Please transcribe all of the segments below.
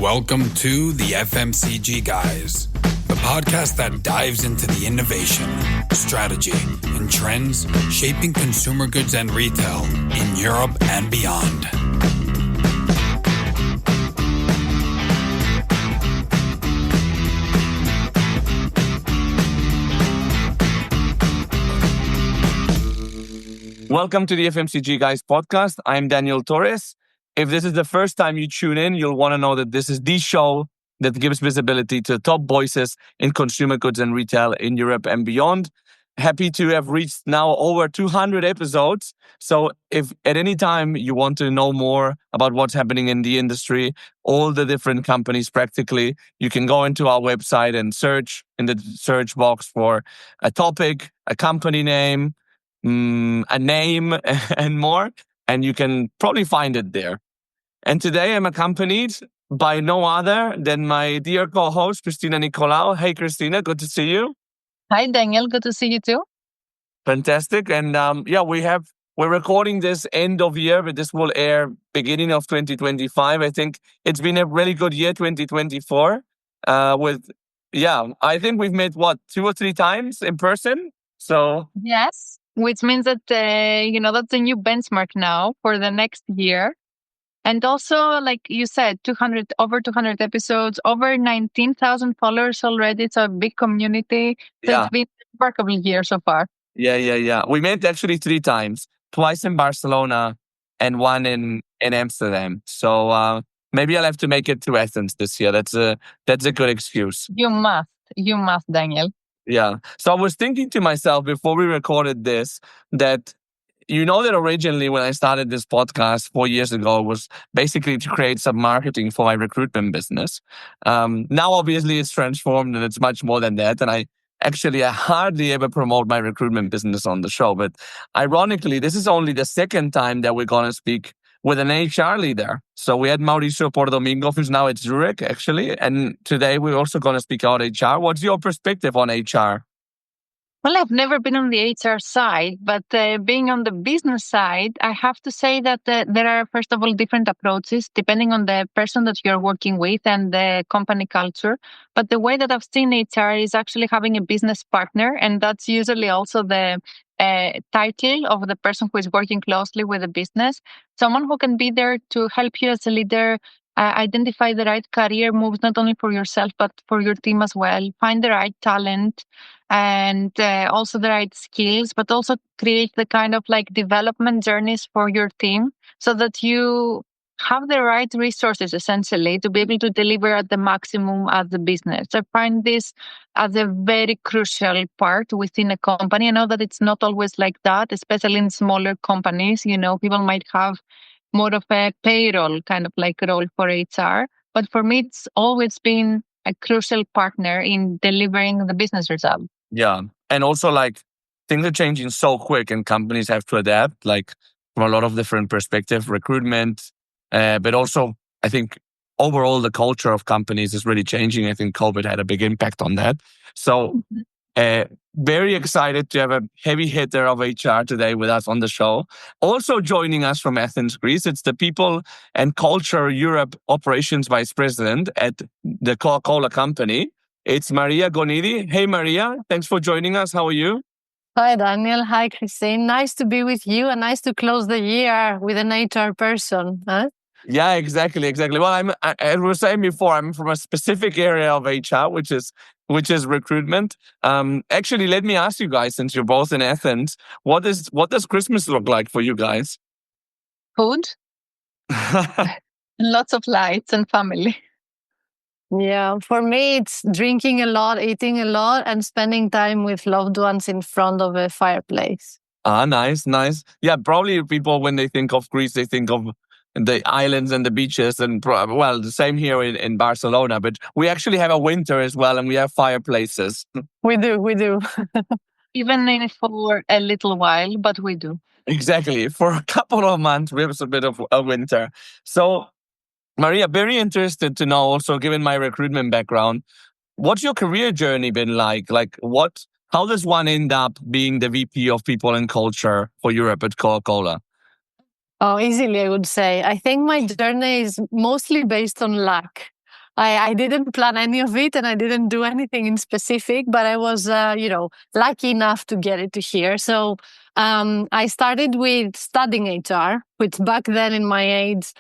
Welcome to the FMCG Guys, the podcast that dives into the innovation, strategy, and trends shaping consumer goods and retail in Europe and beyond. Welcome to the FMCG Guys podcast. I'm Daniel Torres. If this is the first time you tune in, you'll want to know that this is the show that gives visibility to top voices in consumer goods and retail in Europe and beyond. Happy to have reached now over 200 episodes. So if at any time you want to know more about what's happening in the industry, all the different companies practically, you can go into our website and search in the search box for a topic, a company name, a name and more, and you can probably find it there. And today I'm accompanied by no other than my dear co-host, Christina Nicolaou. Hey, Christina, good to see you. Hi, Daniel. Good to see you too. Fantastic. And we're recording this end of year, but this will air beginning of 2025. I think it's been a really good year, 2024. I think we've met, 2 or 3 times in person? So yes, which means that, that's a new benchmark now for the next year. And also, like you said, over 200 episodes, over 19,000 followers already. It's a big community. So It's been a remarkable year so far. Yeah. We met actually 3 times, twice in Barcelona and one in Amsterdam. So maybe I'll have to make it to Athens this year. That's a good excuse. You must, Daniel. Yeah. So I was thinking to myself before we recorded this that that originally when I started this podcast 4 years ago, it was basically to create some marketing for my recruitment business. Now, obviously, it's transformed and it's much more than that. And I hardly ever promote my recruitment business on the show. But ironically, this is only the second time that we're going to speak with an HR leader. So we had Mauricio Pordomingo, who's now at Zurich, actually. And today we're also going to speak about HR. What's your perspective on HR? Well, I've never been on the HR side, but being on the business side, I have to say that there are, first of all, different approaches depending on the person that you're working with and the company culture. But the way that I've seen HR is actually having a business partner, and that's usually also the title of the person who is working closely with the business. Someone who can be there to help you as a leader identify the right career moves, not only for yourself, but for your team as well. Find the right talent and also the right skills, but also create the kind of like development journeys for your team so that you have the right resources essentially to be able to deliver at the maximum as the business. I find this as a very crucial part within a company. I know that it's not always like that, especially in smaller companies. People might have more of a payroll kind of like role for HR. But for me, it's always been a crucial partner in delivering the business result. Yeah. And also things are changing so quick and companies have to adapt from a lot of different perspectives, recruitment, but also I think overall the culture of companies is really changing. I think COVID had a big impact on that. So very excited to have a heavy hitter of HR today with us on the show. Also joining us from Athens, Greece, it's the People and Culture Europe Operations Vice President at the Coca-Cola Company. It's Maria Gonidi. Hey, Maria, thanks for joining us. How are you? Hi, Daniel. Hi, Christine. Nice to be with you and nice to close the year with an HR person. Huh? Yeah, exactly. Well, as we were saying before, I'm from a specific area of HR, which is recruitment. Actually, let me ask you guys, since you're both in Athens, what does Christmas look like for you guys? Food, lots of lights and family. Yeah, for me, it's drinking a lot, eating a lot, and spending time with loved ones in front of a fireplace. Nice. Yeah, probably people, when they think of Greece, they think of the islands and the beaches, and the same here in Barcelona. But we actually have a winter as well, and we have fireplaces. We do. Even for a little while, but we do. Exactly. For a couple of months, we have a bit of a winter. So, Maria, very interested to know also, given my recruitment background, what's your career journey been like? How does one end up being the VP of People and Culture for Europe at Coca-Cola? Oh, easily, I would say. I think my journey is mostly based on luck. I didn't plan any of it and I didn't do anything in specific, but I was, lucky enough to get it to here. So I started with studying HR, which back then in my age,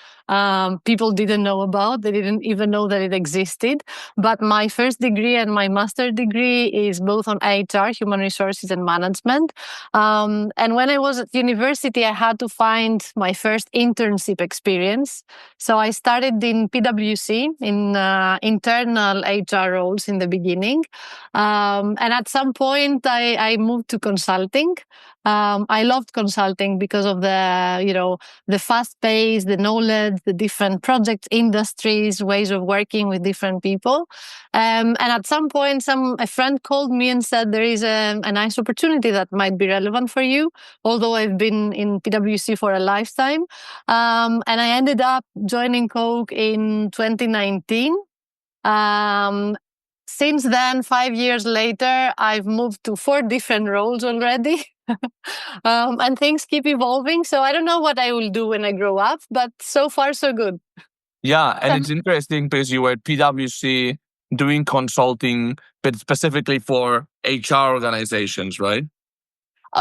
people didn't know about. They didn't even know that it existed. But my first degree and my master degree is both on HR, human resources and management. And when I was at university, I had to find my first internship experience. So I started in PwC in internal HR roles in the beginning. And at some point, I moved to consulting. I loved consulting because of the fast pace, the knowledge, the different projects, industries, ways of working with different people. And at some point, a friend called me and said, there is a nice opportunity that might be relevant for you, although I've been in PwC for a lifetime. And I ended up joining Coke in 2019. Since then, 5 years later, I've moved to 4 different roles already. And things keep evolving. So I don't know what I will do when I grow up, but so far, so good. Yeah, and it's interesting because you were at PwC doing consulting, but specifically for HR organizations, right?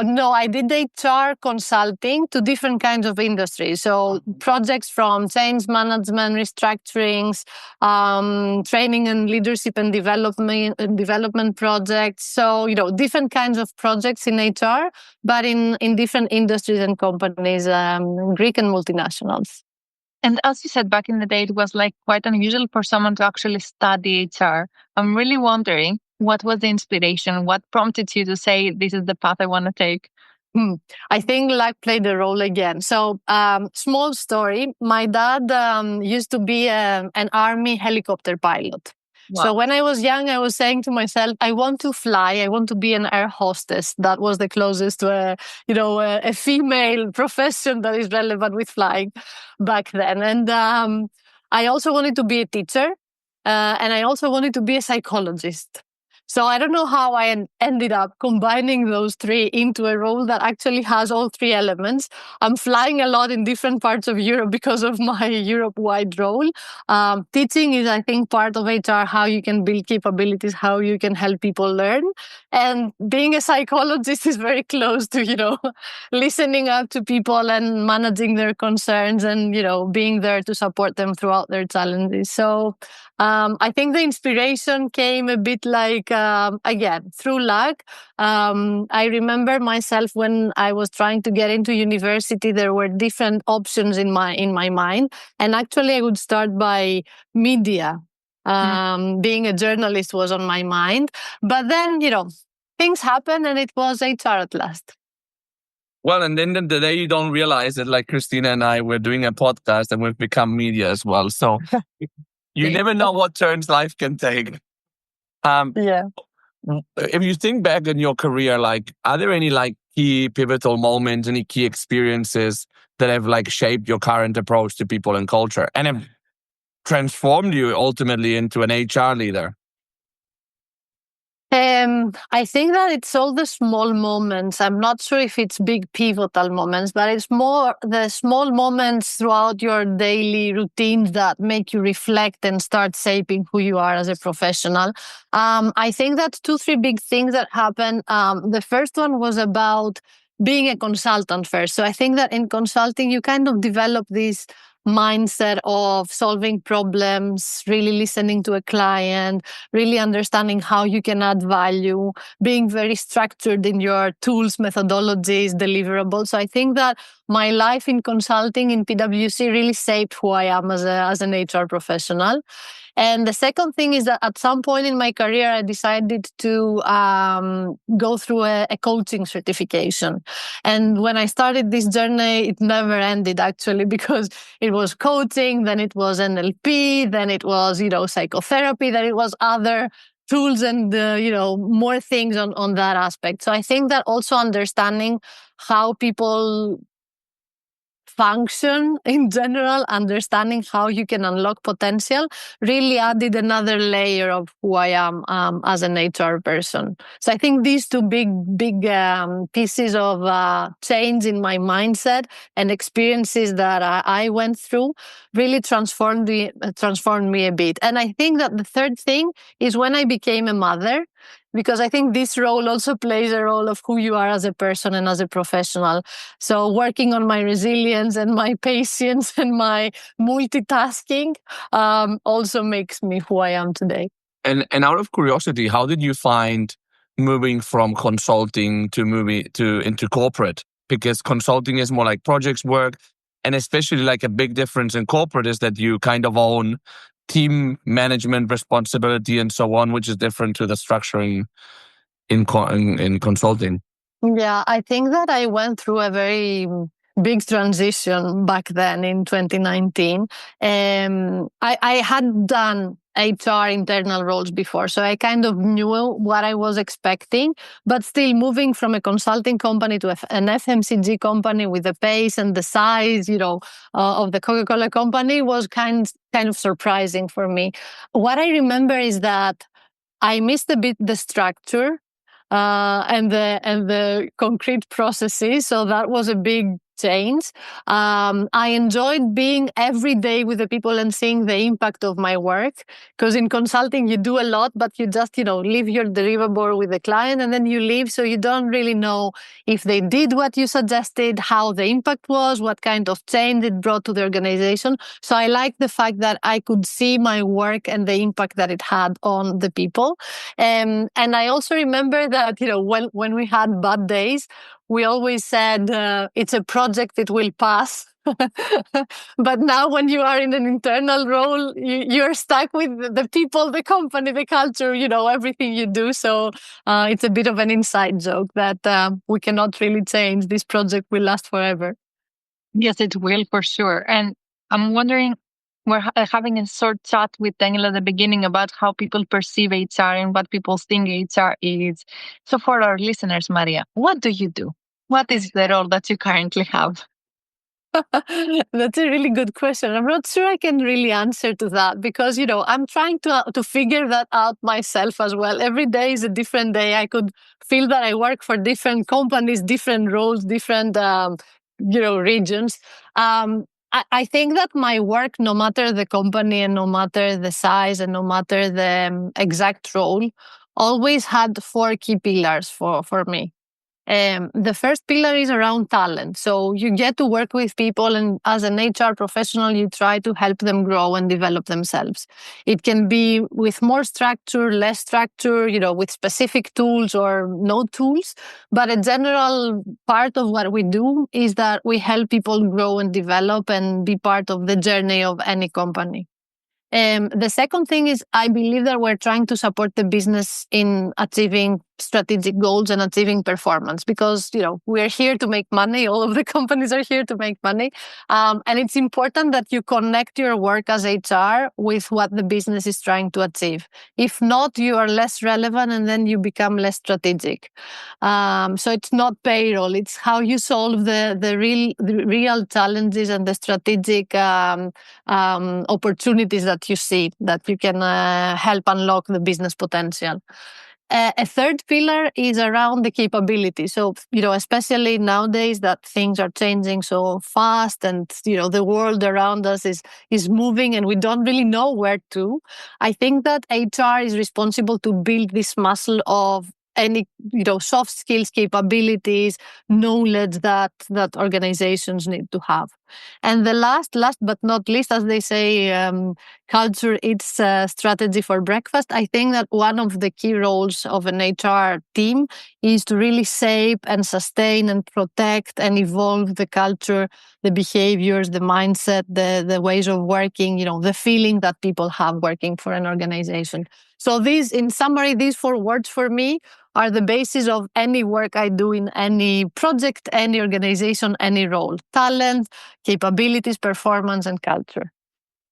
No, I did HR consulting to different kinds of industries. So projects from change management, restructurings, training and leadership and development projects. So, different kinds of projects in HR, but in different industries and companies, Greek and multinationals. And as you said, back in the day, it was like quite unusual for someone to actually study HR. I'm really wondering, what was the inspiration? What prompted you to say, this is the path I want to take? I think luck played a role again. So, small story. My dad used to be an army helicopter pilot. Wow. So when I was young, I was saying to myself, I want to fly. I want to be an air hostess. That was the closest to a female profession that is relevant with flying back then. And I also wanted to be a teacher. And I also wanted to be a psychologist. So I don't know how I ended up combining those 3 into a role that actually has all 3 elements. I'm flying a lot in different parts of Europe because of my Europe-wide role. Teaching is, I think, part of HR, how you can build capabilities, how you can help people learn. And being a psychologist is very close to, listening up to people and managing their concerns and, being there to support them throughout their challenges. So I think the inspiration came a bit like, again, through luck. I remember myself when I was trying to get into university, there were different options in my mind. And actually, I would start by media. Being a journalist was on my mind. But then, things happened and it was HR at last. Well, and then the day you don't realize that, like Christina and I, we're doing a podcast and we've become media as well. So you never know what turns life can take. Yeah. If you think back in your career, are there any key pivotal moments, any key experiences that have shaped your current approach to people and culture and have transformed you ultimately into an HR leader? I think that it's all the small moments. I'm not sure if it's big pivotal moments, but it's more the small moments throughout your daily routines that make you reflect and start shaping who you are as a professional. I think that 2-3 big things that happened. The first one was about being a consultant first. So I think that in consulting, you kind of develop this mindset of solving problems, really listening to a client, really understanding how you can add value, being very structured in your tools, methodologies, deliverables. So I think that my life in consulting in PwC really shaped who I am as an HR professional. And the second thing is that at some point in my career, I decided to go through a coaching certification. And when I started this journey, it never ended actually, because it was coaching, then it was NLP, then it was, psychotherapy, then it was other tools and, more things on that aspect. So I think that also understanding how people function in general, understanding how you can unlock potential, really added another layer of who I am as an HR person. So I think these two big pieces of change in my mindset and experiences that I went through really transformed me a bit. And I think that the third thing is when I became a mother, because I think this role also plays a role of who you are as a person and as a professional. So working on my resilience and my patience and my multitasking also makes me who I am today. And out of curiosity, how did you find moving from consulting into corporate? Because consulting is more like projects work, and especially like a big difference in corporate is that you kind of own team management responsibility and so on, which is different to the structuring in consulting. Yeah, I think that I went through a very big transition back then in 2019. I had done HR internal roles before, so I kind of knew what I was expecting, but still moving from a consulting company to an FMCG company with the pace and the size, of the Coca-Cola Company was kind of surprising for me. What I remember is that I missed a bit the structure and the concrete processes. So that was a big change. I enjoyed being every day with the people and seeing the impact of my work. Because in consulting, you do a lot, but you just, leave your deliverable with the client and then you leave. So you don't really know if they did what you suggested, how the impact was, what kind of change it brought to the organization. So I like the fact that I could see my work and the impact that it had on the people. And I also remember that, when we had bad days, we always said it's a project, it will pass. But now when you are in an internal role, you're stuck with the people, the company, the culture, everything you do. So it's a bit of an inside joke that we cannot really change. This project will last forever. Yes, it will for sure. And I'm wondering, we're having a short chat with Daniel at the beginning about how people perceive HR and what people think HR is. So for our listeners, Maria, what do you do? What is the role that you currently have? That's a really good question. I'm not sure I can really answer to that because, I'm trying to figure that out myself as well. Every day is a different day. I could feel that I work for different companies, different roles, different, regions. I think that my work, no matter the company and no matter the size and no matter the exact role, always had 4 key pillars for me. The first pillar is around talent. So you get to work with people, and as an HR professional, you try to help them grow and develop themselves. It can be with more structure, less structure, with specific tools or no tools. But a general part of what we do is that we help people grow and develop and be part of the journey of any company. The second thing is I believe that we're trying to support the business in achieving strategic goals and achieving performance because, we're here to make money. All of the companies are here to make money. And it's important that you connect your work as HR with what the business is trying to achieve. If not, you are less relevant and then you become less strategic. So it's not payroll. It's how you solve the real challenges and the strategic opportunities that you see that you can help unlock the business potential. A third pillar is around the capability. So, especially nowadays that things are changing so fast and, the world around us is moving and we don't really know where to. I think that HR is responsible to build this muscle of any, soft skills, capabilities, knowledge that organizations need to have. And the last but not least, as they say, culture eats strategy for breakfast. I think that one of the key roles of an HR team is to really shape and sustain and protect and evolve the culture, the behaviors, the mindset, the ways of working, the feeling that people have working for an organization. So in summary, these 4 words for me are the basis of any work I do in any project, any organization, any role: talent, capabilities, performance, and culture.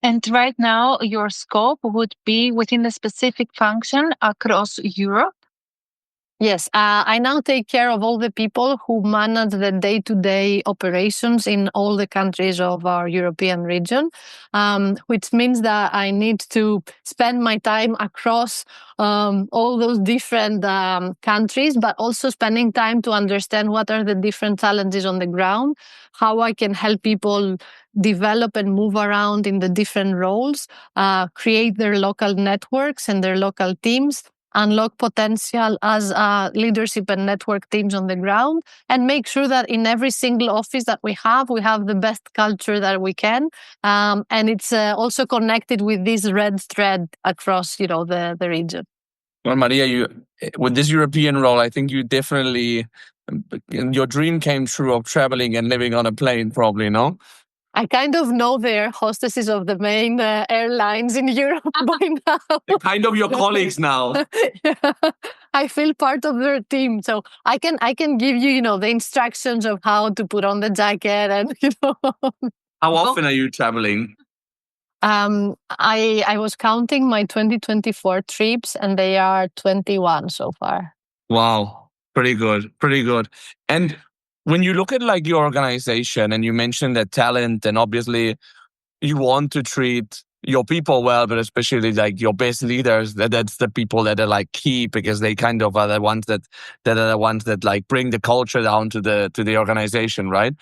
And right now, your scope would be within a specific function across Europe? Yes, I now take care of all the people who manage the day-to-day operations in all the countries of our European region, which means that I need to spend my time across all those different countries, but also spending time to understand what are the different challenges on the ground, how I can help people develop and move around in the different roles, create their local networks and their local teams, unlock potential as leadership and network teams on the ground, and make sure that in every single office that we have the best culture that we can. And it's also connected with this red thread across, the region. Well, Maria, you with this European role, I think you definitely, your dream came true of traveling and living on a plane, probably, no? I kind of know they're hostesses of the main airlines in Europe by now. They're kind of your colleagues now. Yeah. I feel part of their team, so I can give you, the instructions of how to put on the jacket, and How often are you traveling? I was counting my 2024 trips, and they are 21 so far. Wow, pretty good, pretty good. And when you look at like your organization, and you mentioned that talent, and obviously you want to treat your people well, but especially like your best leaders, that's the people that are like key, because they kind of are the ones that are the ones that like bring the culture down to the organization, right?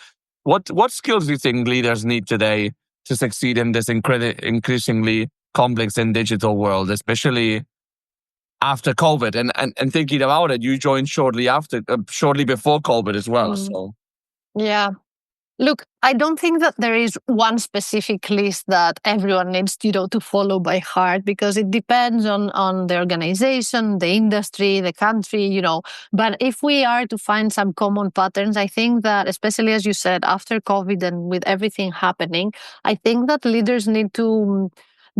What skills do you think leaders need today to succeed in this increasingly complex and digital world, especially after COVID? And thinking about it, you joined shortly before COVID as well. So yeah. Look, I don't think that there is one specific list that everyone needs to follow by heart, because it depends on the organization, the industry, the country, But if we are to find some common patterns, I think that, especially as you said, after COVID and with everything happening, I think that leaders need to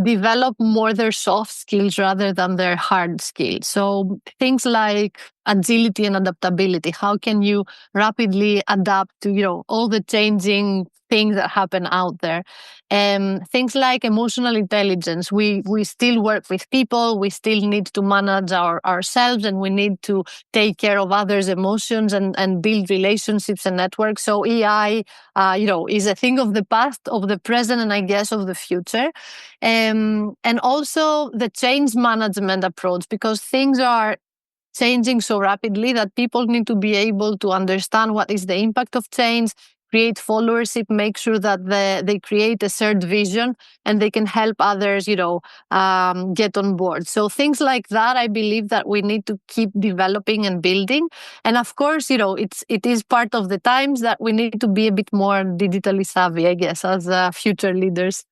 develop more their soft skills rather than their hard skills. So things like agility and adaptability. How can you rapidly adapt to, all the changing things that happen out there? Things like emotional intelligence. We still work with people. We still need to manage ourselves, and we need to take care of others' emotions and build relationships and networks. So EI, is a thing of the past, of the present, and I guess of the future. And also the change management approach, because things are changing so rapidly that people need to be able to understand what is the impact of change, create followership, make sure that they create a shared vision, and they can help others, get on board. So things like that, I believe that we need to keep developing and building. And of course, it is part of the times that we need to be a bit more digitally savvy, I guess, as future leaders.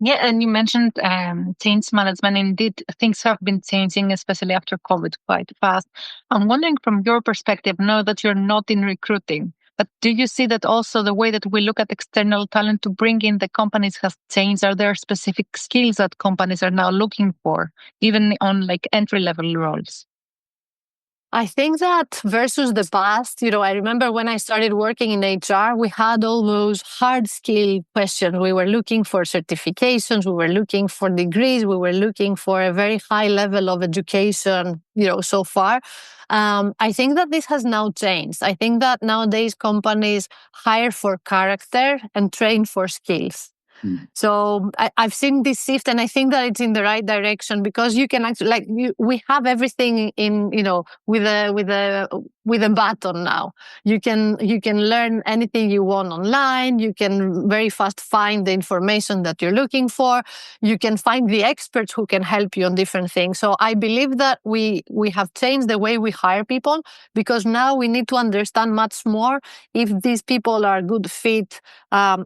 Yeah, and you mentioned change management. Indeed, things have been changing, especially after COVID, quite fast. I'm wondering, from your perspective, now that you're not in recruiting, but do you see that also the way that we look at external talent to bring in the companies has changed? Are there specific skills that companies are now looking for, even on like entry-level roles? I think that versus the past, I remember when I started working in HR, we had all those hard skill questions. We were looking for certifications, we were looking for degrees, we were looking for a very high level of education, so far. I think that this has now changed. I think that nowadays companies hire for character and train for skills. So I've seen this shift, and I think that it's in the right direction, because you can actually, we have everything in, with a button now. You can learn anything you want online. You can very fast find the information that you're looking for. You can find the experts who can help you on different things. So I believe that we have changed the way we hire people, because now we need to understand much more if these people are good fit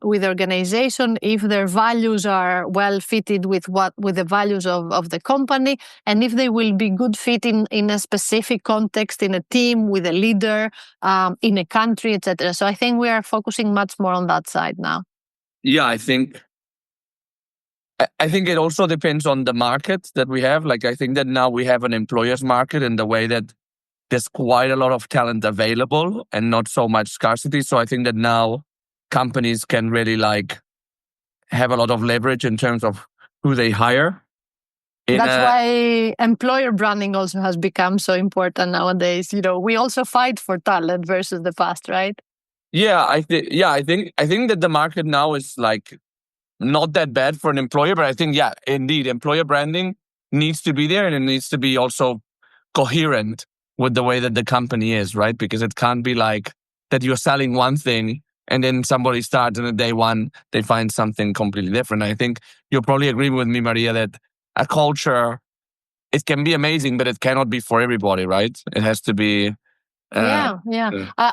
with the organization, if their values are well fitted with the values of the company, and if they will be good fit in a specific context, in a team, with a leader, in a country, etc. So I think we are focusing much more on that side now. Yeah, I think it also depends on the market that we have. Like, I think that now we have an employer's market in the way that there's quite a lot of talent available and not so much scarcity. So I think that now companies can really like have a lot of leverage in terms of who they hire. That's why employer branding also has become so important nowadays. We also fight for talent versus the past, right? Yeah, I think that the market now is like not that bad for an employer, but I think, yeah, indeed, employer branding needs to be there, and it needs to be also coherent with the way that the company is, right? Because it can't be like that you're selling one thing and then somebody starts and at day one they find something completely different. I think you'll probably agree with me, Maria, that a culture, it can be amazing, but it cannot be for everybody, right? It has to be. Yeah.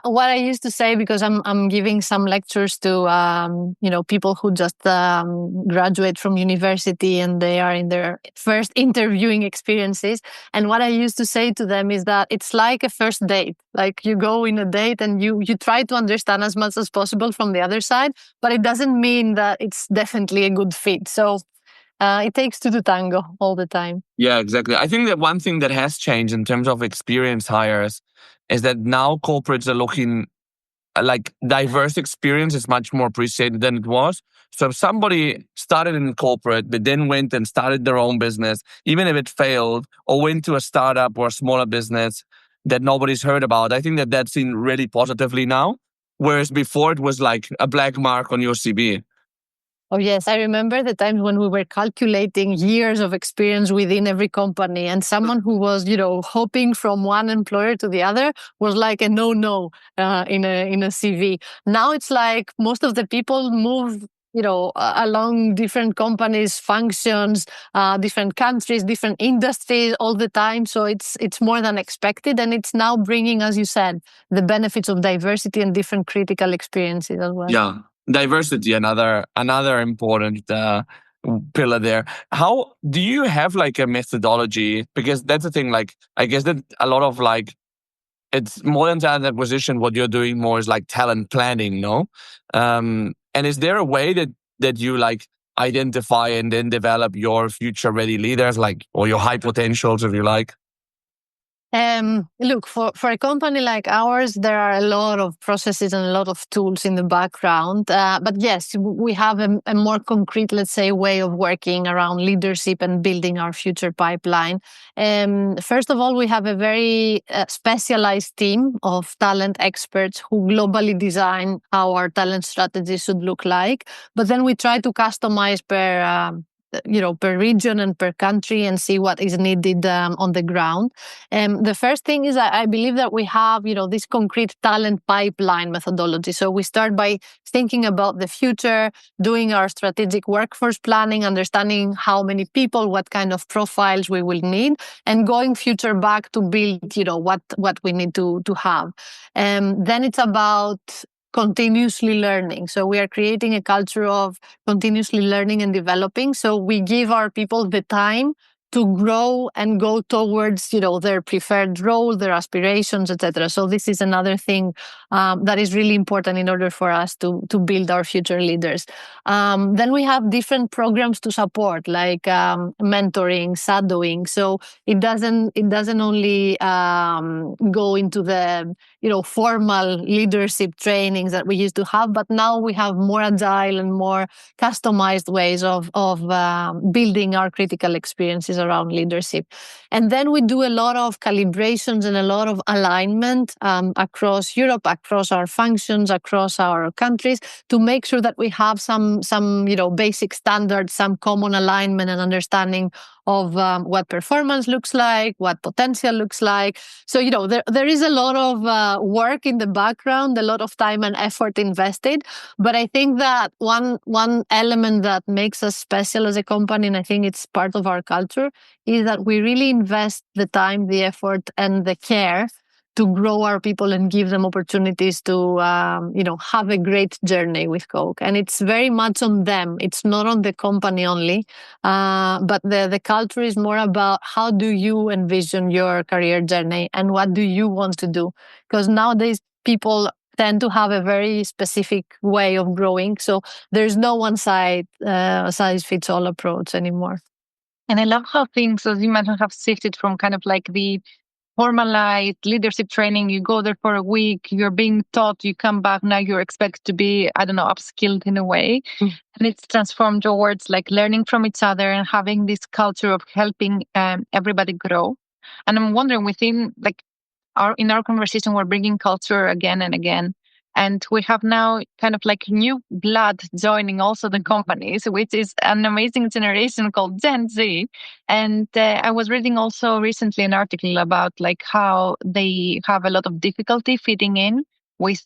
What I used to say, because I'm giving some lectures to people who just graduate from university and they are in their first interviewing experiences. And what I used to say to them is that it's like a first date. Like you go in a date and you try to understand as much as possible from the other side, but it doesn't mean that it's definitely a good fit. So it takes two to tango all the time. Yeah, exactly. I think that one thing that has changed in terms of experienced hires is that now corporates are looking like diverse experience is much more appreciated than it was. So if somebody started in corporate, but then went and started their own business, even if it failed, or went to a startup or a smaller business that nobody's heard about, I think that that's seen really positively now. Whereas before it was like a black mark on your CV. Oh, yes. I remember the times when we were calculating years of experience within every company, and someone who was, hopping from one employer to the other was like a no in a CV. Now it's like most of the people move, along different companies, functions, different countries, different industries all the time. So it's more than expected, and it's now bringing, as you said, the benefits of diversity and different critical experiences as well. Yeah. Diversity, another important pillar there. How do you have like a methodology? Because that's the thing. Like, I guess that a lot of like it's more than talent acquisition. What you're doing more is like talent planning, no? And is there a way that you like identify and then develop your future ready leaders, like, or your high potentials, if you like? Look, for a company like ours, there are a lot of processes and a lot of tools in the background. But yes, we have a more concrete, let's say, way of working around leadership and building our future pipeline. First of all, we have a very specialized team of talent experts who globally design how our talent strategy should look like. But then we try to customize per region and per country and see what is needed on the ground. The first thing is I believe that we have, this concrete talent pipeline methodology. So we start by thinking about the future, doing our strategic workforce planning, understanding how many people, what kind of profiles we will need, and going future back to build, what we need to have. Then it's about continuously learning. So we are creating a culture of continuously learning and developing. So we give our people the time to grow and go towards, their preferred role, their aspirations, etc. So this is another thing that is really important in order for us to build our future leaders. Then we have different programs to support, like mentoring, shadowing. So it doesn't only go into the formal leadership trainings that we used to have, but now we have more agile and more customized ways of building our critical experiences around leadership. And then we do a lot of calibrations and a lot of alignment across Europe, across our functions, across our countries, to make sure that we have some basic standards, some common alignment and understanding of what performance looks like, what potential looks like. So, there is a lot of work in the background, a lot of time and effort invested. But I think that one element that makes us special as a company, and I think it's part of our culture, is that we really invest the time, the effort, and the care to grow our people and give them opportunities to, have a great journey with Coke. And it's very much on them. It's not on the company only. But the culture is more about how do you envision your career journey and what do you want to do? Because nowadays people tend to have a very specific way of growing. So there's no one size fits all approach anymore. And I love how things, as you mentioned, have shifted from kind of like the formalized leadership training. You go there for a week, you're being taught, you come back, now you're expected to be, I don't know, upskilled in a way. And it's transformed towards like learning from each other and having this culture of helping everybody grow. And I'm wondering within like in our conversation, we're bringing culture again and again. And we have now kind of like new blood joining also the companies, which is an amazing generation called Gen Z. And I was reading also recently an article about like how they have a lot of difficulty fitting in with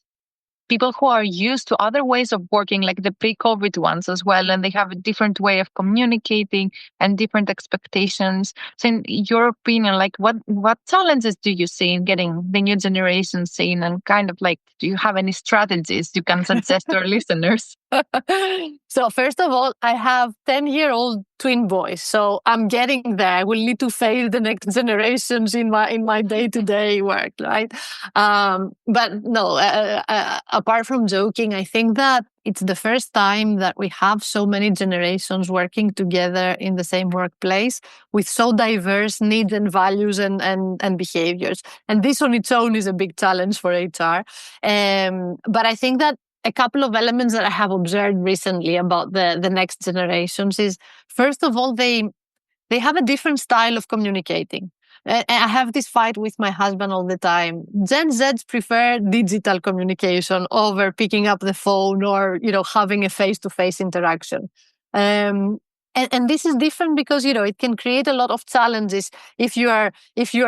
people who are used to other ways of working, like the pre-COVID ones as well, and they have a different way of communicating and different expectations. So in your opinion, like what challenges do you see in getting the new generation in, and kind of like, do you have any strategies you can suggest to our listeners? So first of all, I have 10-year-old twin boys, so I'm getting there. I will need to face the next generations in my day-to-day work, right? But no, apart from joking, I think that it's the first time that we have so many generations working together in the same workplace with so diverse needs and values and behaviors. And this on its own is a big challenge for HR. But I think that a couple of elements that I have observed recently about the next generations is, first of all, they have a different style of communicating. And I have this fight with my husband all the time. Gen Zs prefer digital communication over picking up the phone or, having a face-to-face interaction. And this is different because, it can create a lot of challenges if you are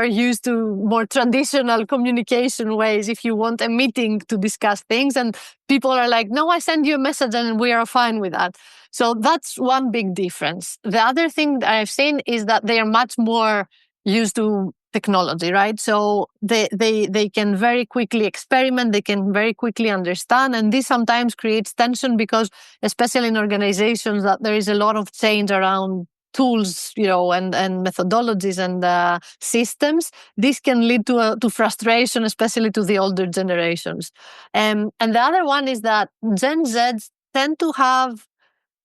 used to more traditional communication ways, if you want a meeting to discuss things and people are like, no, I send you a message and we are fine with that. So that's one big difference. The other thing that I've seen is that they are much more used to technology, right? So they can very quickly experiment, they can very quickly understand, and this sometimes creates tension because, especially in organizations, that there is a lot of change around tools, and methodologies and systems. This can lead to frustration, especially to the older generations. And the other one is that Gen Zs tend to have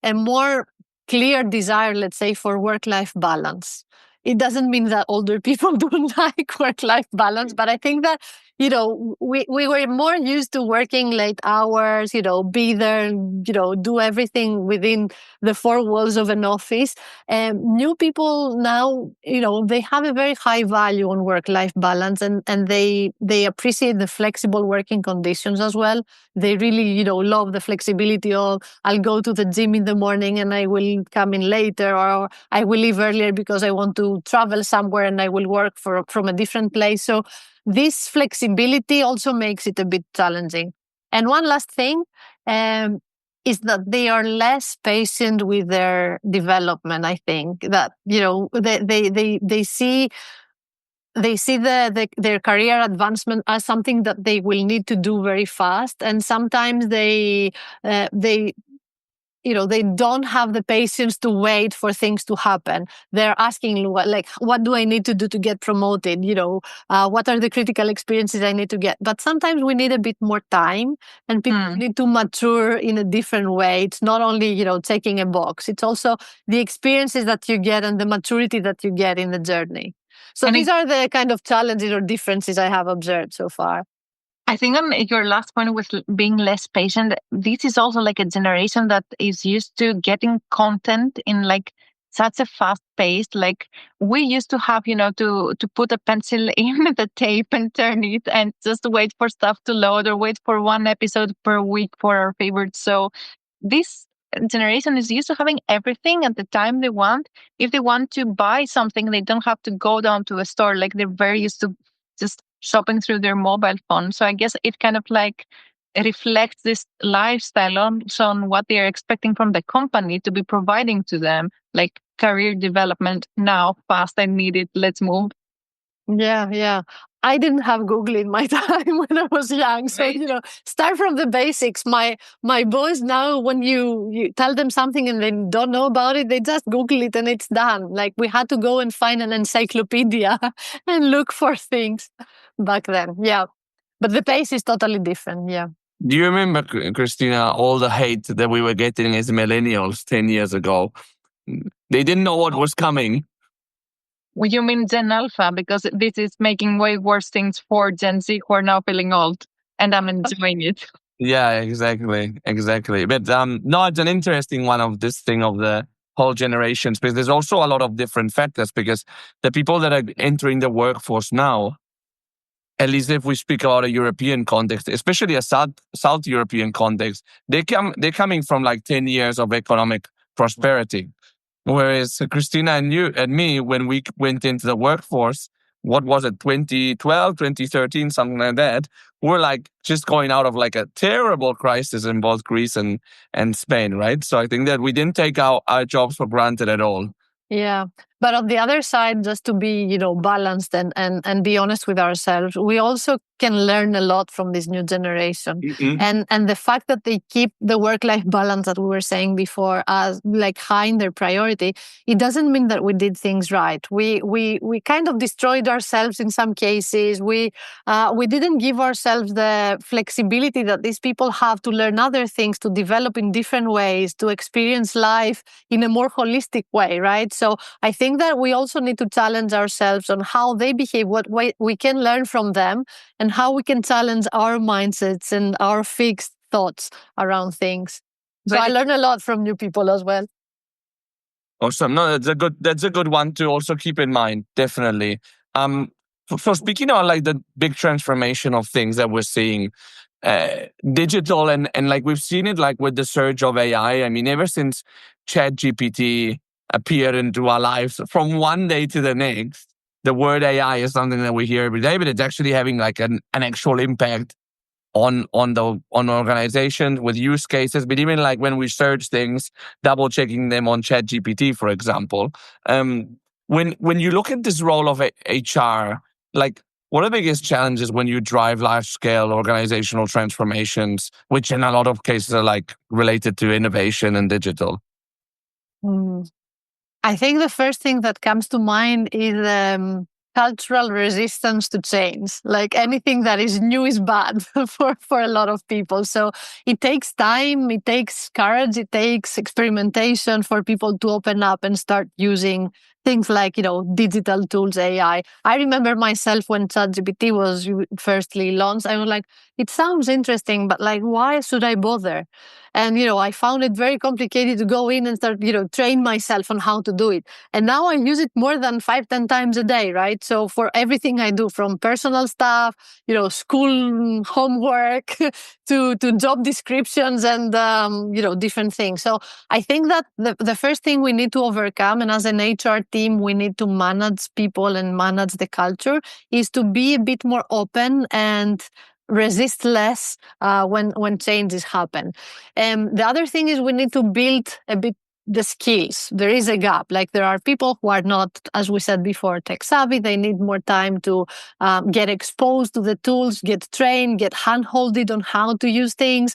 a more clear desire, let's say, for work-life balance. It doesn't mean that older people don't like work-life balance, but I think that, we were more used to working late hours, be there, do everything within the four walls of an office. New people now, they have a very high value on work-life balance and they appreciate the flexible working conditions as well. They really, love the flexibility of, I'll go to the gym in the morning and I will come in later, or I will leave earlier because I want to travel somewhere and I will work from a different place. So this flexibility also makes it a bit challenging. And one last thing is that they are less patient with their development. I think that, they see their career advancement as something that they will need to do very fast, and sometimes they don't have the patience to wait for things to happen. They're asking, what do I need to do to get promoted? What are the critical experiences I need to get? But sometimes we need a bit more time, and people need to mature in a different way. It's not only, checking a box. It's also the experiences that you get and the maturity that you get in the journey. So these are the kind of challenges or differences I have observed so far. I think on your last point with being less patient, this is also like a generation that is used to getting content in like such a fast pace. Like we used to have, to put a pencil in the tape and turn it and just wait for stuff to load or wait for one episode per week for our favorites. So this generation is used to having everything at the time they want. If they want to buy something, they don't have to go down to a store. Like they're very used to just shopping through their mobile phone. So I guess it kind of like reflects this lifestyle on what they are expecting from the company to be providing to them, like career development now, fast, I need it, let's move. Yeah. I didn't have Google in my time when I was young. So, start from the basics. My boys now, when you tell them something and they don't know about it, they just Google it and it's done. Like we had to go and find an encyclopedia and look for things back then. Yeah. But the pace is totally different. Yeah. Do you remember, Christina, all the hate that we were getting as millennials 10 years ago? They didn't know what was coming. You mean Gen Alpha, because this is making way worse things for Gen Z who are now feeling old, and I'm enjoying it. Yeah, exactly. But no, it's an interesting one of this thing of the whole generations, because there's also a lot of different factors. Because the people that are entering the workforce now, at least if we speak about a European context, especially a South European context, they're coming from like 10 years of economic prosperity. Whereas Christina and you and me, when we went into the workforce, what was it, 2012, 2013, something like that, we're like just going out of like a terrible crisis in both Greece and Spain, right? So I think that we didn't take our jobs for granted at all. Yeah. But on the other side, just to be, balanced and be honest with ourselves, we also can learn a lot from this new generation. Mm-hmm. And the fact that they keep the work-life balance that we were saying before as like high in their priority, it doesn't mean that we did things right. We kind of destroyed ourselves in some cases. We didn't give ourselves the flexibility that these people have to learn other things, to develop in different ways, to experience life in a more holistic way, right? So I think that we also need to challenge ourselves on how they behave, what way we can learn from them, and how we can challenge our mindsets and our fixed thoughts around things. So I learn a lot from new people as well. Awesome. No, that's a good one to also keep in mind. Definitely. So speaking of like the big transformation of things that we're seeing, digital and like we've seen it like with the surge of AI. I mean, ever since ChatGPT appeared into our lives, from one day to the next, the word AI is something that we hear every day, but it's actually having like an actual impact on organizations with use cases. But even like when we search things, double checking them on ChatGPT, for example. When you look at this role of HR, like what are the biggest challenges when you drive large scale organizational transformations, which in a lot of cases are like related to innovation and digital? I think the first thing that comes to mind is cultural resistance to change. Like anything that is new is bad for a lot of people. So it takes time, it takes courage, it takes experimentation for people to open up and start using things like, digital tools, AI. I remember myself when ChatGPT was firstly launched, I was like, it sounds interesting, but like, why should I bother? And, I found it very complicated to go in and start, train myself on how to do it. And now I use it more than 5-10 times a day, right? So for everything I do, from personal stuff, school homework to job descriptions and, different things. So I think that the first thing we need to overcome, and as an HR team, we need to manage people and manage the culture, is to be a bit more open and resist less when changes happen. The other thing is we need to build a bit the skills. There is a gap. Like there are people who are not, as we said before, tech savvy. They need more time to get exposed to the tools, get trained, get hand-holded on how to use things,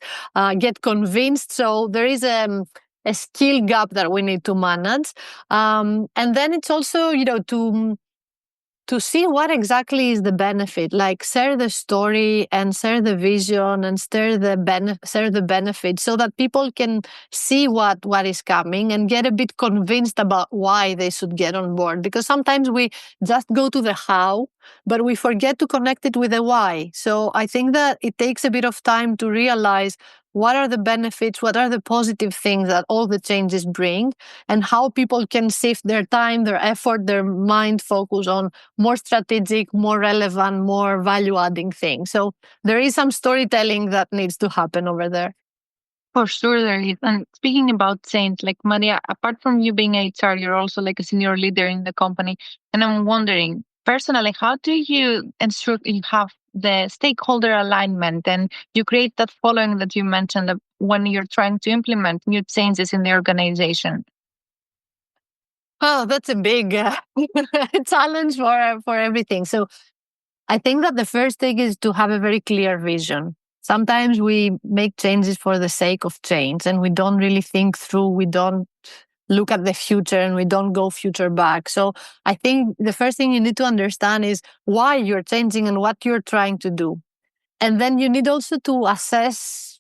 get convinced. So there is a skill gap that we need to manage. And then it's also, to see what exactly is the benefit, like share the story and share the vision and share the benefit, so that people can see what is coming and get a bit convinced about why they should get on board. Because sometimes we just go to the how, but we forget to connect it with the why. So I think that it takes a bit of time to realize what are the benefits, what are the positive things that all the changes bring, and how people can shift their time, their effort, their mind focus on more strategic, more relevant, more value-adding things. So there is some storytelling that needs to happen over there. For sure there is. And speaking about change, like Maria, apart from you being HR, you're also like a senior leader in the company. And I'm wondering, personally, how do you ensure you have the stakeholder alignment and you create that following that you mentioned when you're trying to implement new changes in the organization? Oh, that's a big challenge for everything. So I think that the first thing is to have a very clear vision. Sometimes we make changes for the sake of change and we don't really think through, we don't look at the future and we don't go future back. So I think the first thing you need to understand is why you're changing and what you're trying to do. And then you need also to assess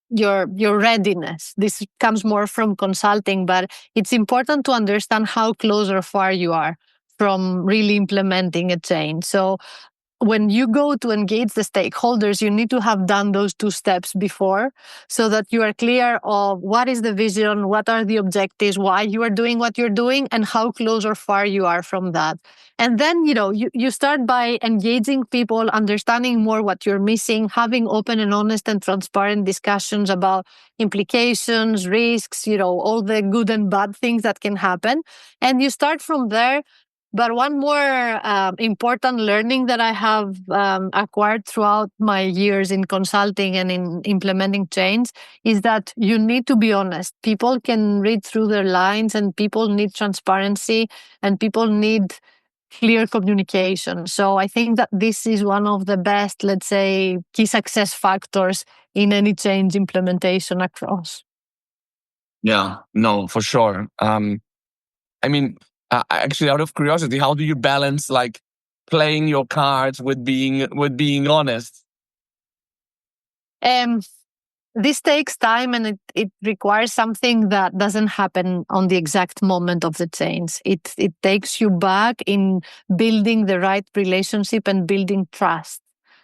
your readiness. This comes more from consulting, but it's important to understand how close or far you are. from really implementing a change. So when you go to engage the stakeholders, you need to have done those 2 steps before so that you are clear of what is the vision, what are the objectives, why you are doing what you're doing, and how close or far you are from that. And then, you start by engaging people, understanding more what you're missing, having open and honest and transparent discussions about implications, risks, all the good and bad things that can happen. And you start from there. But one more important learning that I have acquired throughout my years in consulting and in implementing change is that you need to be honest. People can read through their lines, and people need transparency, and people need clear communication. So I think that this is one of the best, let's say, key success factors in any change implementation across. Yeah, no, for sure. Actually, out of curiosity, how do you balance like playing your cards with being honest? This takes time, and it requires something that doesn't happen on the exact moment of the change. It takes you back in building the right relationship and building trust.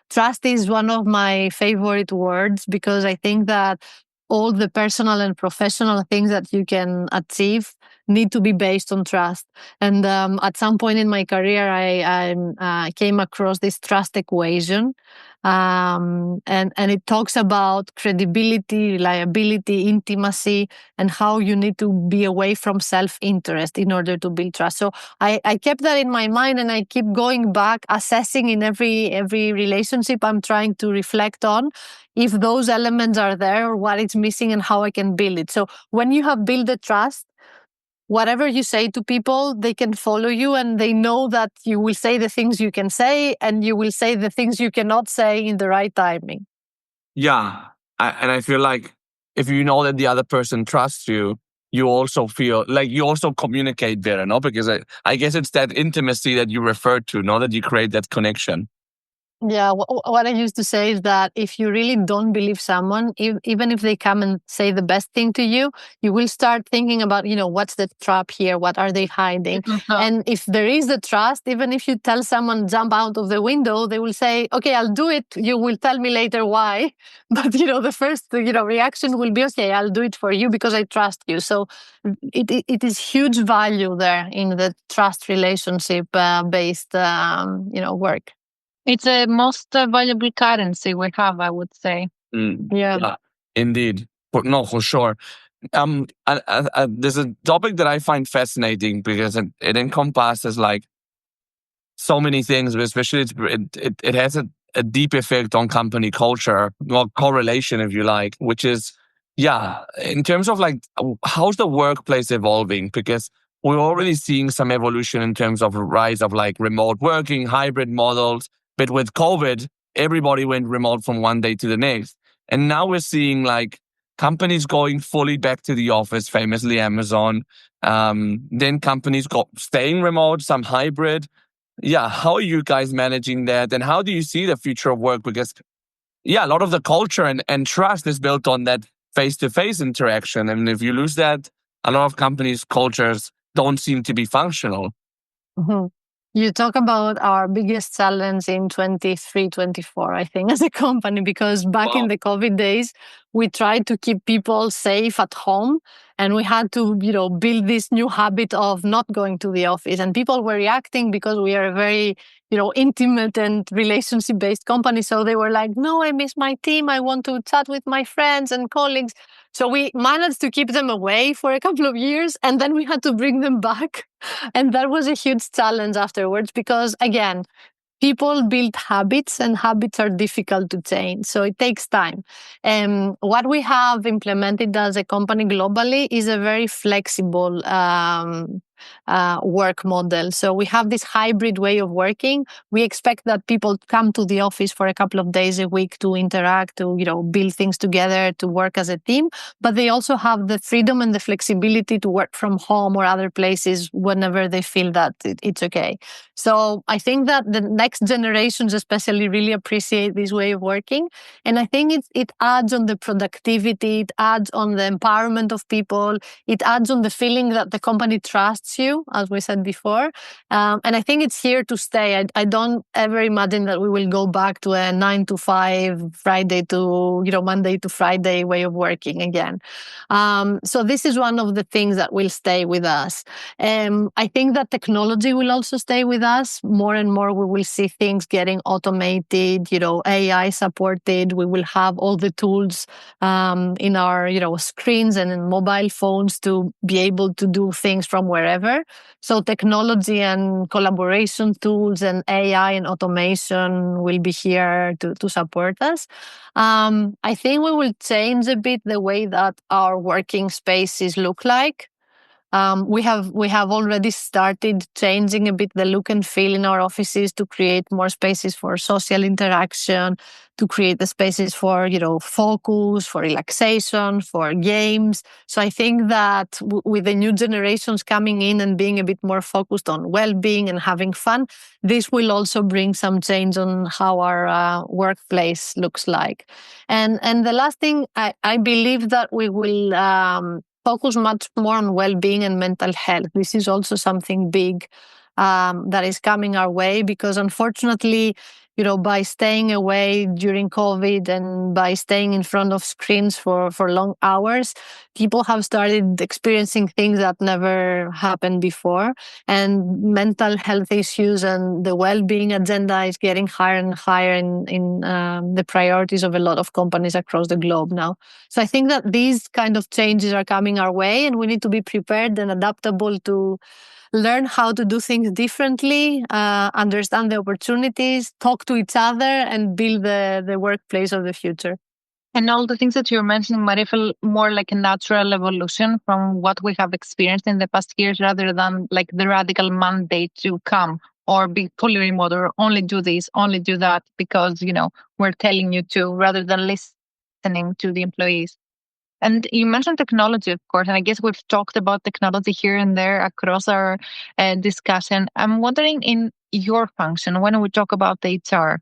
Trust is one of my favorite words because I think that all the personal and professional things that you can achieve need to be based on trust. And at some point in my career, I came across this trust equation. And it talks about credibility, reliability, intimacy, and how you need to be away from self-interest in order to build trust. So I kept that in my mind, and I keep going back, assessing in every relationship I'm trying to reflect on if those elements are there or what it's missing and how I can build it. So when you have built the trust, whatever you say to people, they can follow you, and they know that you will say the things you can say, and you will say the things you cannot say in the right timing. Yeah. And I feel like if you know that the other person trusts you, you also feel like you also communicate better, no? Because I guess it's that intimacy that you referred to, no? That you create that connection. Yeah, what I used to say is that if you really don't believe someone, even if they come and say the best thing to you, you will start thinking about, what's the trap here? What are they hiding? And if there is the trust, even if you tell someone jump out of the window, they will say, okay, I'll do it. You will tell me later why. But, the first, reaction will be, okay, I'll do it for you because I trust you. So it is huge value there in the trust relationship based, work. It's a most valuable currency we have, I would say. Yeah, indeed. For sure. There's a topic that I find fascinating because it encompasses like so many things, but especially it has a deep effect on company culture, or correlation, if you like, which is, in terms of like, how's the workplace evolving? Because we're already seeing some evolution in terms of rise of like remote working, hybrid models. But with COVID, everybody went remote from one day to the next. And now we're seeing like companies going fully back to the office, famously Amazon. Then companies staying remote, some hybrid. Yeah, how are you guys managing that? And how do you see the future of work? Because, a lot of the culture and trust is built on that face-to-face interaction. And if you lose that, a lot of companies' cultures don't seem to be functional. Mm-hmm. You talk about our biggest challenge in 23, 24, I think, as a company, because back in the COVID days, we tried to keep people safe at home, and we had to, build this new habit of not going to the office. And people were reacting because we are a very, intimate and relationship-based company. So they were like, no, I miss my team. I want to chat with my friends and colleagues. So we managed to keep them away for a couple of years, and then we had to bring them back. And that was a huge challenge afterwards because, again, people build habits, and habits are difficult to change. So it takes time. What we have implemented as a company globally is a very flexible work model. So we have this hybrid way of working. We expect that people come to the office for a couple of days a week to interact, to build things together, to work as a team. But they also have the freedom and the flexibility to work from home or other places whenever they feel that it's okay. So I think that the next generations especially really appreciate this way of working. And I think it adds on the productivity, it adds on the empowerment of people, it adds on the feeling that the company trusts exhausts you, as we said before. And I think it's here to stay. I don't ever imagine that we will go back to a 9 to 5, Monday to Friday way of working again. So this is one of the things that will stay with us. I think that technology will also stay with us. More and more we will see things getting automated, AI supported. We will have all the tools in our, screens and in mobile phones to be able to do things from wherever. So technology and collaboration tools and AI and automation will be here to support us. I think we will change a bit the way that our working spaces look like. We have already started changing a bit the look and feel in our offices to create more spaces for social interaction, to create the spaces for focus, for relaxation, for games. So I think that with the new generations coming in and being a bit more focused on well-being and having fun, this will also bring some change on how our workplace looks like. And the last thing, I believe that we will focus much more on well-being and mental health. This is also something big that is coming our way, because unfortunately, by staying away during COVID and by staying in front of screens for long hours, people have started experiencing things that never happened before. And mental health issues and the well-being agenda is getting higher and higher in the priorities of a lot of companies across the globe now. So I think that these kind of changes are coming our way, and we need to be prepared and adaptable to learn how to do things differently, understand the opportunities, talk to each other, and build the workplace of the future. And all the things that you're mentioning might feel more like a natural evolution from what we have experienced in the past years, rather than like the radical mandate to come or be fully remote or only do this, only do that because, we're telling you to, rather than listening to the employees. And you mentioned technology, of course, and I guess we've talked about technology here and there across our discussion. I'm wondering, in your function, when we talk about HR,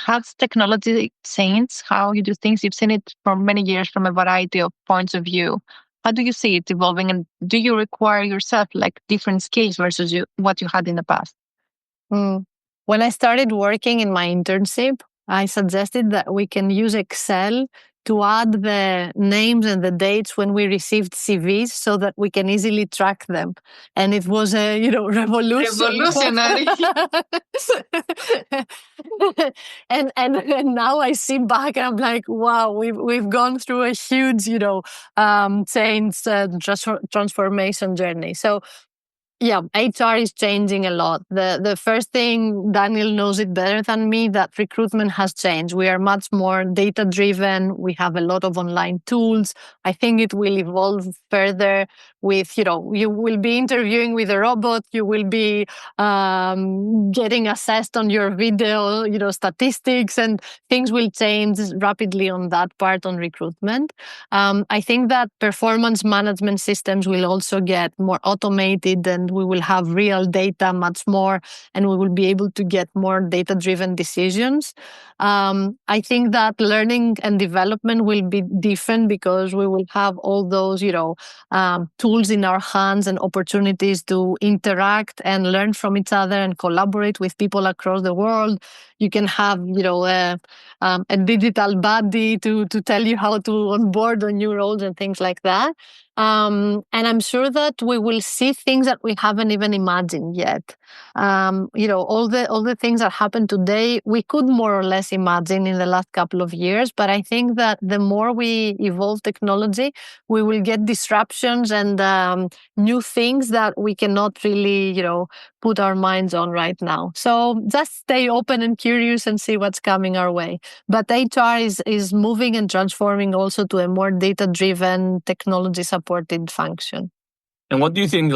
has technology changed how you do things? You've seen it for many years from a variety of points of view. How do you see it evolving? And do you require yourself like different skills versus what you had in the past? When I started working in my internship, I suggested that we can use Excel to add the names and the dates when we received CVs so that we can easily track them. And it was a, revolutionary. and now I see back and I'm like, wow, we've gone through a huge, change, transformation journey. So yeah, HR is changing a lot. The first thing, Daniel knows it better than me, that recruitment has changed. We are much more data-driven. We have a lot of online tools. I think it will evolve further with, you will be interviewing with a robot. You will be getting assessed on your video, statistics, and things will change rapidly on that part on recruitment. I think that performance management systems will also get more automated, and we will have real data much more, and we will be able to get more data-driven decisions. I think that learning and development will be different because we will have all those, tools in our hands and opportunities to interact and learn from each other and collaborate with people across the world. You can have, a digital buddy to tell you how to onboard on new roles and things like that. And I'm sure that we will see things that we haven't even imagined yet. All the things that happen today, we could more or less imagine in the last couple of years. But I think that the more we evolve technology, we will get disruptions and new things that we cannot really, put our minds on right now. So just stay open and curious and see what's coming our way. But HR is moving and transforming also to a more data-driven, technology-supported function. And what do you think,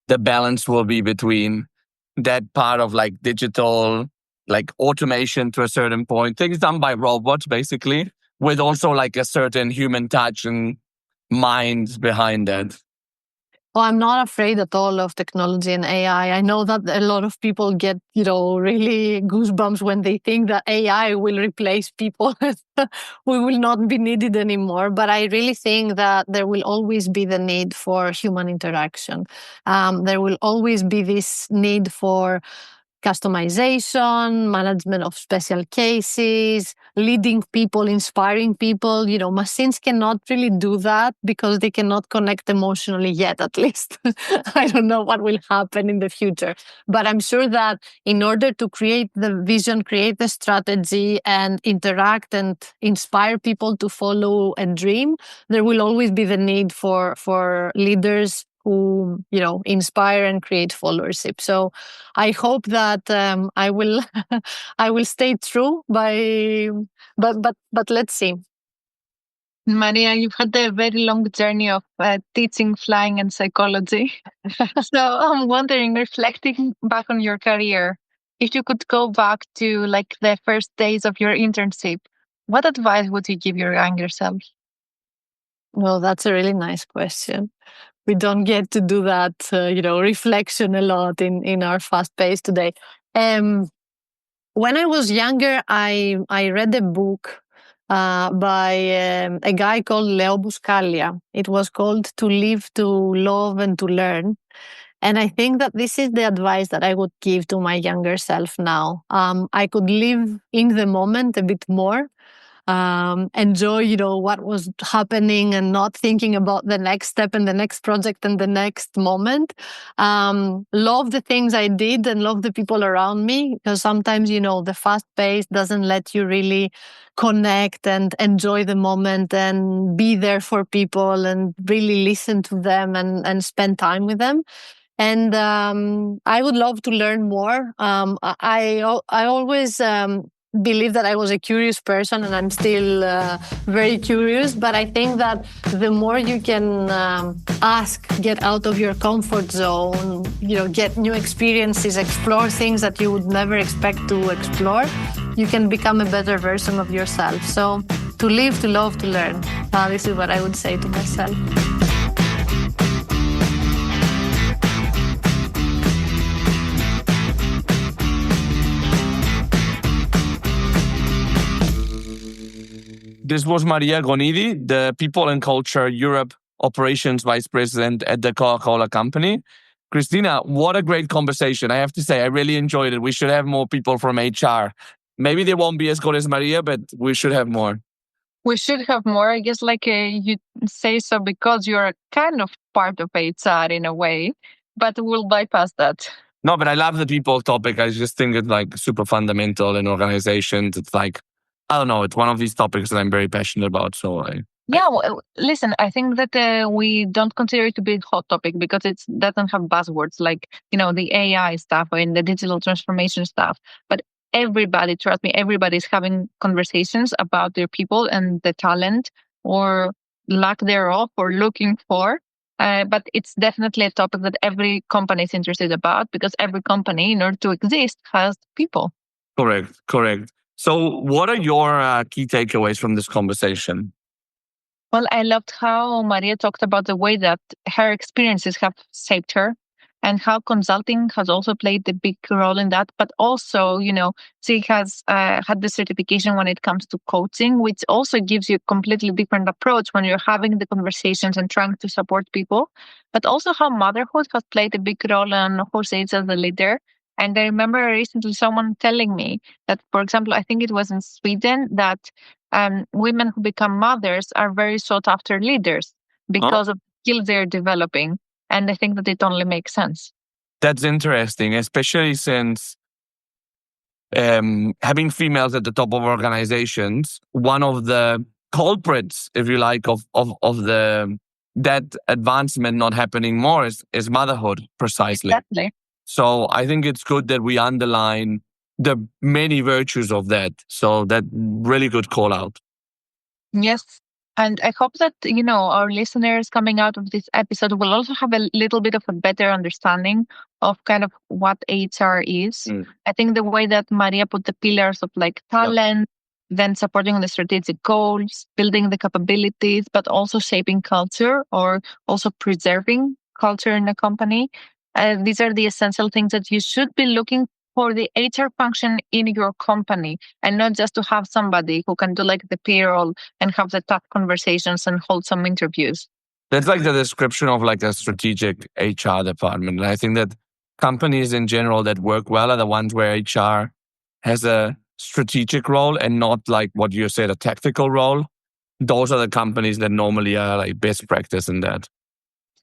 the balance will be between that part of digital, automation to a certain point, things done by robots, basically, with also a certain human touch and mind behind that? Oh, I'm not afraid at all of technology and AI. I know that a lot of people get, really goosebumps when they think that AI will replace people. We will not be needed anymore. But I really think that there will always be the need for human interaction. There will always be this need for customization, management of special cases, leading people, inspiring people. Machines cannot really do that because they cannot connect emotionally yet, at least. I don't know what will happen in the future. But I'm sure that in order to create the vision, create the strategy, and interact and inspire people to follow a dream, there will always be the need for leaders who, inspire and create followership. So I hope that I will I will stay true but let's see. Maria, you've had a very long journey of teaching, flying, and psychology. So I'm wondering, reflecting back on your career, if you could go back to like the first days of your internship, what advice would you give your younger self? Well, that's a really nice question. We don't get to do that, reflection a lot in our fast pace today. When I was younger, I read a book by a guy called Leo Buscaglia. It was called To Live, to Love, and to Learn. And I think that this is the advice that I would give to my younger self now. I could live in the moment a bit more, enjoy, what was happening and not thinking about the next step and the next project and the next moment. Love the things I did and love the people around me, because sometimes, the fast pace doesn't let you really connect and enjoy the moment and be there for people and really listen to them and spend time with them. And I would love to learn more. I always believe that I was a curious person, and I'm still very curious. But I think that the more you can ask, get out of your comfort zone, get new experiences, explore things that you would never expect to explore, you can become a better version of yourself. So to live, to love, to learn. This is what I would say to myself. This was Maria Gonidi, the People and Culture Europe Operations Vice President at the Coca-Cola Company. Christina, what a great conversation. I have to say, I really enjoyed it. We should have more people from HR. Maybe they won't be as good as Maria, but we should have more. We should have more. I guess you say so because you're kind of part of HR in a way, but we'll bypass that. No, but I love the people topic. I just think it's super fundamental in organizations. It's I don't know, it's one of these topics that I'm very passionate about. Listen, I think that we don't consider it to be a hot topic because it doesn't have buzzwords like, the AI stuff and the digital transformation stuff. But everybody, trust me, everybody's having conversations about their people and the talent or lack thereof or looking for. But it's definitely a topic that every company is interested about because every company, in order to exist, has people. Correct. So what are your key takeaways from this conversation? Well, I loved how Maria talked about the way that her experiences have shaped her and how consulting has also played a big role in that. But also, she has had the certification when it comes to coaching, which also gives you a completely different approach when you're having the conversations and trying to support people. But also how motherhood has played a big role on who she is as a leader. And I remember recently someone telling me that, for example, I think it was in Sweden, that women who become mothers are very sought after leaders because of the skills they're developing. And I think that it only makes sense. That's interesting, especially since having females at the top of organizations, one of the culprits, if you like, of that advancement not happening more is motherhood, precisely. Exactly. So I think it's good that we underline the many virtues of that. So that really good call out. Yes. And I hope that, our listeners coming out of this episode will also have a little bit of a better understanding of kind of what HR is. I think the way that Maria put the pillars of talent, then supporting the strategic goals, building the capabilities, but also shaping culture or also preserving culture in a company. These are the essential things that you should be looking for the HR function in your company, and not just to have somebody who can do like the payroll and have the tough conversations and hold some interviews. That's like the description of like a strategic HR department. And I think that companies in general that work well are the ones where HR has a strategic role and not like what you said, a tactical role. Those are the companies that normally are like best practice in that.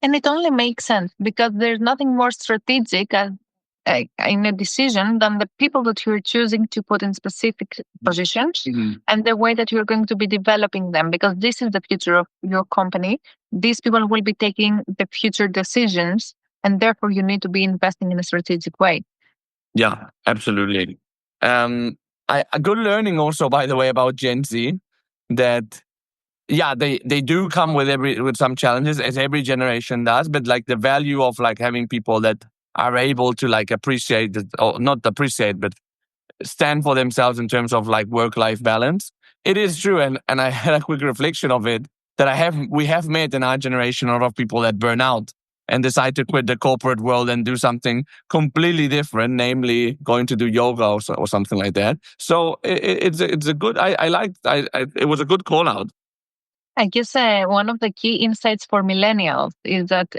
And it only makes sense because there's nothing more strategic in a decision than the people that you're choosing to put in specific positions and the way that you're going to be developing them, because this is the future of your company. These people will be taking the future decisions, and therefore you need to be investing in a strategic way. Yeah, absolutely. A good learning also, by the way, about Gen Z, that they do come with some challenges, as every generation does, but like the value of like having people that are able to like appreciate it, or not appreciate, but stand for themselves in terms of like work-life balance. It is true, and I had a quick reflection of it, that we have met in our generation a lot of people that burn out and decide to quit the corporate world and do something completely different, namely going to do yoga or something like that. So it's a good. I liked. It was a good call out. I guess one of the key insights for millennials is that,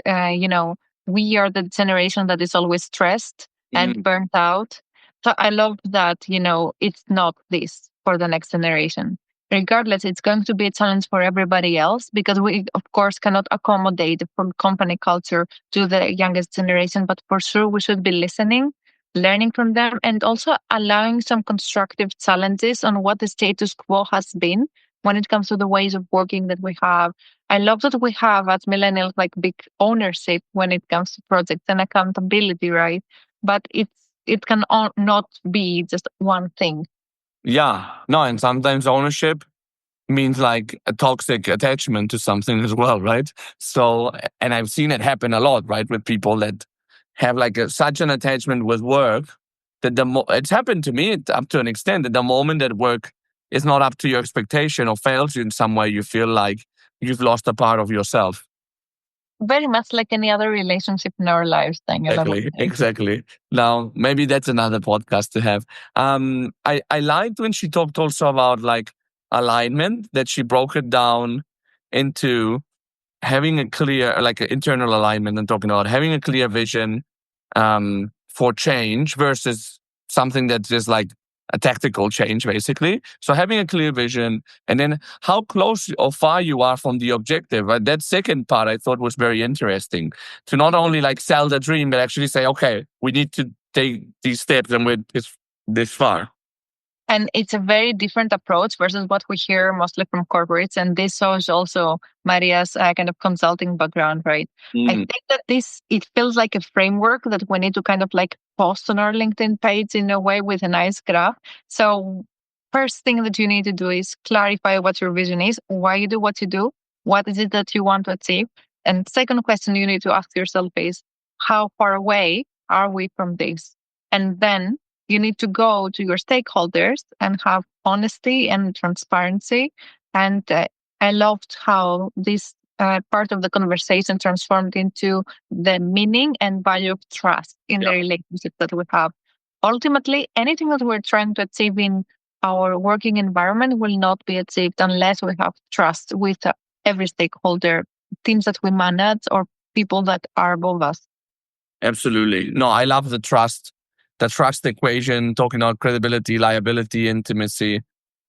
we are the generation that is always stressed and burnt out. So I love that, it's not this for the next generation. Regardless, it's going to be a challenge for everybody else because we, of course, cannot accommodate the full company culture to the youngest generation. But for sure, we should be listening, learning from them, and also allowing some constructive challenges on what the status quo has been when it comes to the ways of working that we have. I love that we have as millennials like big ownership when it comes to projects and accountability, right? But it can not be just one thing. Yeah, no, and sometimes ownership means like a toxic attachment to something as well, right? So, and I've seen it happen a lot, right, with people that have like such an attachment with work that it's happened to me up to an extent that the moment that work is not up to your expectation or fails you in some way, you feel like you've lost a part of yourself. Very much like any other relationship in our lives, Daniel. Exactly. Now, maybe that's another podcast to have. I liked when she talked also about like alignment, that she broke it down into having a clear, like an internal alignment, and talking about having a clear vision for change versus something that's just like a tactical change, basically. So having a clear vision, and then how close or far you are from the objective. That second part I thought was very interesting, to not only like sell the dream, but actually say, okay, we need to take these steps and we're this far. And it's a very different approach versus what we hear mostly from corporates. And this shows also Maria's kind of consulting background, right? I think that it feels like a framework that we need to kind of like post on our LinkedIn page in a way with a nice graph. So first thing that you need to do is clarify what your vision is, why you do what you do, what is it that you want to achieve. And second question you need to ask yourself is, how far away are we from this? And then you need to go to your stakeholders and have honesty and transparency. And I loved how this part of the conversation transformed into the meaning and value of trust in the relationship that we have. Ultimately, anything that we're trying to achieve in our working environment will not be achieved unless we have trust with every stakeholder, teams that we manage, or people that are above us. Absolutely. No, I love the trust equation, talking about credibility, liability, intimacy,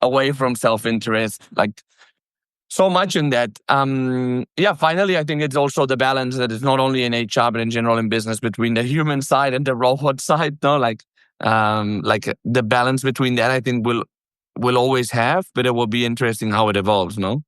away from self-interest, like so much in that. Finally, I think it's also the balance that is not only in HR, but in general in business, between the human side and the robot side. No, like the balance between that, I think will always have, but it will be interesting how it evolves, no?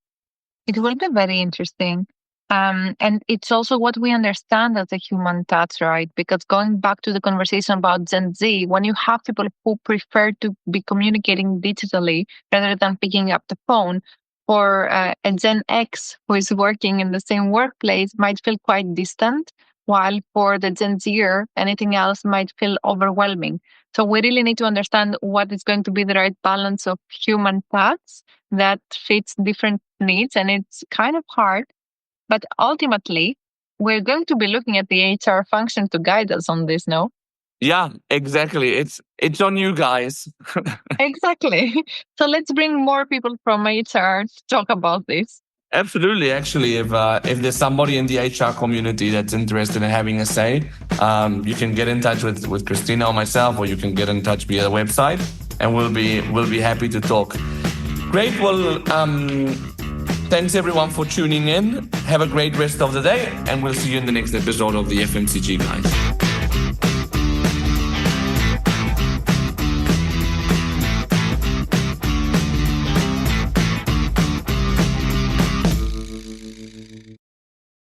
It will be very interesting. And it's also what we understand as a human touch, right? Because going back to the conversation about Gen Z, when you have people who prefer to be communicating digitally rather than picking up the phone, for a Gen X who is working in the same workplace might feel quite distant, while for the Gen Zer, anything else might feel overwhelming. So we really need to understand what is going to be the right balance of human touch that fits different needs. And it's kind of hard. But ultimately, we're going to be looking at the HR function to guide us on this, no? Yeah, exactly. It's on you guys. Exactly. So let's bring more people from HR to talk about this. Absolutely. Actually, if there's somebody in the HR community that's interested in having a say, you can get in touch with Christina or myself, or you can get in touch via the website, and we'll be happy to talk. Great. Well, thanks everyone for tuning in. Have a great rest of the day, and we'll see you in the next episode of the FMCG Guys.